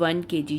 1 kg